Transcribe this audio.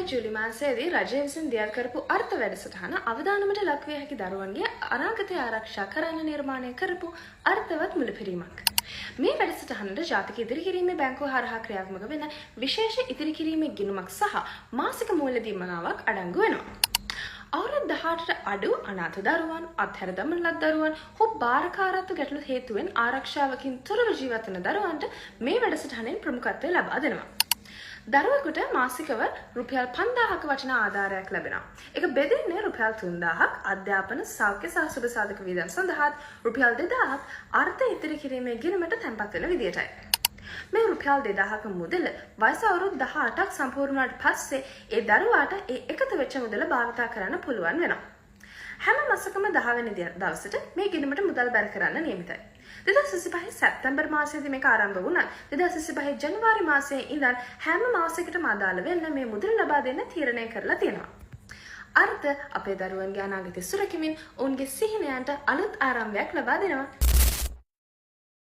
ජූලි මාසයේදී රජය විසින් දියත් කරපු අර්ථ වැඩසටහන අවදානමට ලක් විය හැකි දරුවන්ගේ අනාගතය ආරක්ෂා කරන්න නිර්මාණය කරපු අර්ථවත් මුලපිරීමක්. මේ වැඩසටහනට ජාතික ඉදිරිකිරීමේ බැංකුව හරහා ක්‍රියාත්මක වෙන විශේෂ ඉදිරිකිරීමේ ගිණුමක් සහ මාසික මූල්‍ය දීමනාවක් අඩංගු වෙනවා. අවුරුදු 18ට අඩු අනාථ දරුවන්, අත්හැර දමන ලද දරුවන්, හෝ බාරකාරත්ව ගැටලු හේතුවෙන් ආරක්ෂාවකින් තොරව ජීවත් වෙන දරුවන්ට මේ වැඩසටහනෙන් ප්‍රමුඛත්වය ලබා දෙනවා. දරුවෙකුට මාසිකව රුපියල් 5000ක වටින ආධාරයක් ලැබෙනවා. ඒක බෙදෙන්නේ රුපියල් 3000ක් අධ්‍යාපන, සෞඛ්‍ය සහ සුබ සාධක වියදම් සඳහා රුපියල් 2000ක් අර්ථ ඉදිරි කිරීමේ ගිණුමට තැන්පත් වෙන විදියටයි. මේ රුපියල් 2000ක මුදල වයස අවුරුදු 18ක් සම්පූර්ණ වුණාට පස්සේ ඒ දරුවාට ඒ එකතු වෙච්ච මුදල භාවිතා කරන්න පුළුවන් වෙනවා. හැම මාසකම 10 වෙනි දවසට මේ ගිණුමට මුදල් බැර කරන්න නියමිතයි. 2025 සැප්තැම්බර් මාසයේදී මේක ආරම්භ වුණා. 2025 ජනවාරි මාසයේ ඉඳන් හැම මාසයකටම අදාළ වෙන්න මේ මුදල් ලබා දෙන්න තීරණය කරලා තියෙනවා. අර්ථ අපේ දරුවන්ගේ අනාගතය සුරකිමින් ඔවුන්ගේ සිහිනයන්ට අලුත් ආරම්භයක් ලබා දෙනවා.